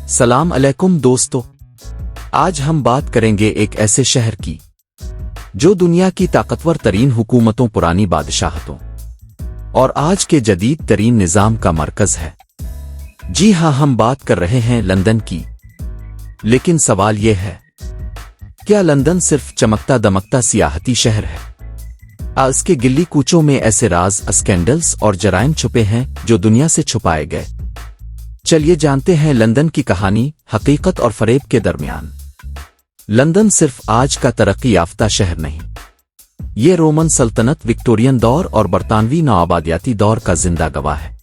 سلام علیکم دوستو، آج ہم بات کریں گے ایک ایسے شہر کی جو دنیا کی طاقتور ترین حکومتوں، پرانی بادشاہتوں اور آج کے جدید ترین نظام کا مرکز ہے۔ جی ہاں، ہم بات کر رہے ہیں لندن کی۔ لیکن سوال یہ ہے، کیا لندن صرف چمکتا دمکتا سیاحتی شہر ہے؟ اس کے گلی کوچوں میں ایسے راز، اسکینڈلز اور جرائم چھپے ہیں جو دنیا سے چھپائے گئے۔ چلیے جانتے ہیں لندن کی کہانی، حقیقت اور فریب کے درمیان۔ لندن صرف آج کا ترقی یافتہ شہر نہیں، یہ رومن سلطنت، وکٹورین دور اور برطانوی نوآبادیاتی دور کا زندہ گواہ ہے۔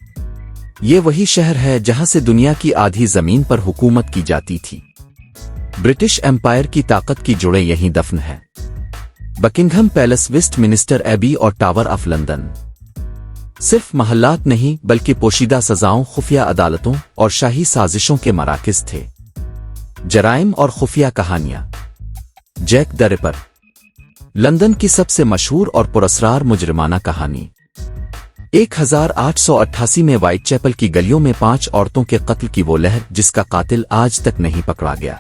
یہ وہی شہر ہے جہاں سے دنیا کی آدھی زمین پر حکومت کی جاتی تھی۔ برٹش ایمپائر کی طاقت کی جڑیں یہیں دفن ہے۔ Buckingham Palace, Westminster Abbey اور ٹاور آف لندن صرف محلات نہیں بلکہ پوشیدہ سزاؤں، خفیہ عدالتوں اور شاہی سازشوں کے مراکز تھے۔ جرائم اور خفیہ کہانیاں۔ جیک دی ریپر، لندن کی سب سے مشہور اور پراسرار مجرمانہ کہانی۔ 1888 میں وائٹ چیپل کی گلیوں میں 5 عورتوں کے قتل کی وہ لہر جس کا قاتل آج تک نہیں پکڑا گیا۔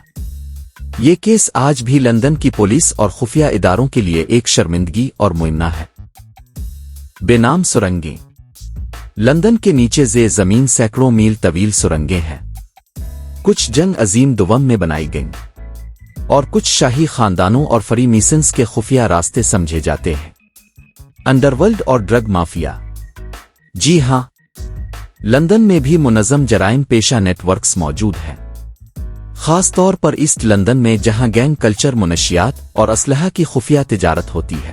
یہ کیس آج بھی لندن کی پولیس اور خفیہ اداروں کے لیے ایک شرمندگی اور معائنہ ہے۔ بے نام سرنگیں۔ لندن کے نیچے زیر زمین سینکڑوں میل طویل سرنگیں ہیں۔ کچھ جنگ عظیم دوم میں بنائی گئیں اور کچھ شاہی خاندانوں اور فری میسنز کے خفیہ راستے سمجھے جاتے ہیں۔ انڈرورلڈ اور ڈرگ مافیا۔ جی ہاں، لندن میں بھی منظم جرائم پیشہ نیٹ ورکس موجود ہیں، خاص طور پر ایسٹ لندن میں جہاں گینگ کلچر، منشیات اور اسلحہ کی خفیہ تجارت ہوتی ہے۔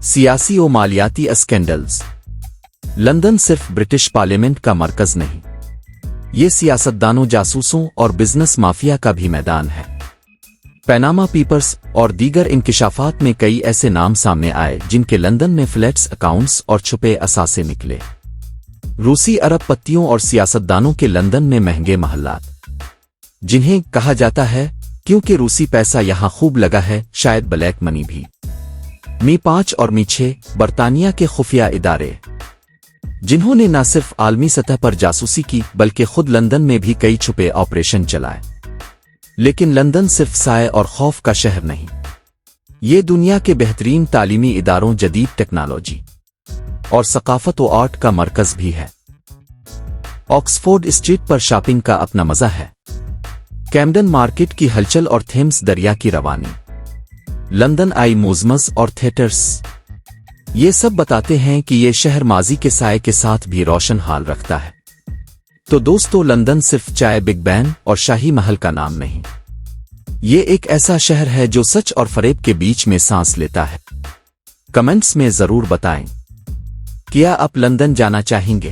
سیاسی و مالیاتی اسکینڈلز۔ لندن صرف برٹش پارلیمنٹ کا مرکز نہیں، یہ سیاستدانوں، جاسوسوں اور بزنس مافیا کا بھی میدان ہے۔ پیناما پیپرز اور دیگر انکشافات میں کئی ایسے نام سامنے آئے جن کے لندن میں فلیٹس، اکاؤنٹس اور چھپے اثاثے نکلے۔ روسی ارب پتیوں اور سیاستدانوں کے لندن میں مہنگے محلات، جنہیں کہا جاتا ہے کیونکہ روسی پیسہ یہاں خوب لگا ہے، شاید بلیک منی بھی۔ می 5 اور می 6 برطانیہ کے خفیہ ادارے، جنہوں نے نہ صرف عالمی سطح پر جاسوسی کی بلکہ خود لندن میں بھی کئی چھپے آپریشن چلائے۔ لیکن لندن صرف سائے اور خوف کا شہر نہیں، یہ دنیا کے بہترین تعلیمی اداروں، جدید ٹیکنالوجی اور ثقافت و آرٹ کا مرکز بھی ہے۔ آکسفورڈ اسٹریٹ پر شاپنگ کا اپنا مزہ ہے۔ کیمڈن مارکیٹ کی ہلچل اور تھیمس دریا کی روانی، لندن آئی میوزمز اور تھیٹرز، یہ سب بتاتے ہیں کہ یہ شہر ماضی کے سائے کے ساتھ بھی روشن حال رکھتا ہے۔ تو دوستو، لندن صرف چائے، بگ بین اور شاہی محل کا نام نہیں، یہ ایک ایسا شہر ہے جو سچ اور فریب کے بیچ میں سانس لیتا ہے۔ کمنٹس میں ضرور بتائیں، کیا آپ لندن جانا چاہیں گے؟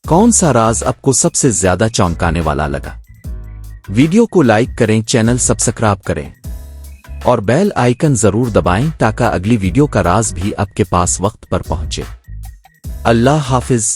کون سا راز آپ کو سب سے زیادہ چونکانے والا لگا؟ ویڈیو کو لائک کریں، چینل سبسکرائب کریں اور بیل آئیکن ضرور دبائیں تاکہ اگلی ویڈیو کا راز بھی آپ کے پاس وقت پر پہنچے۔ اللہ حافظ۔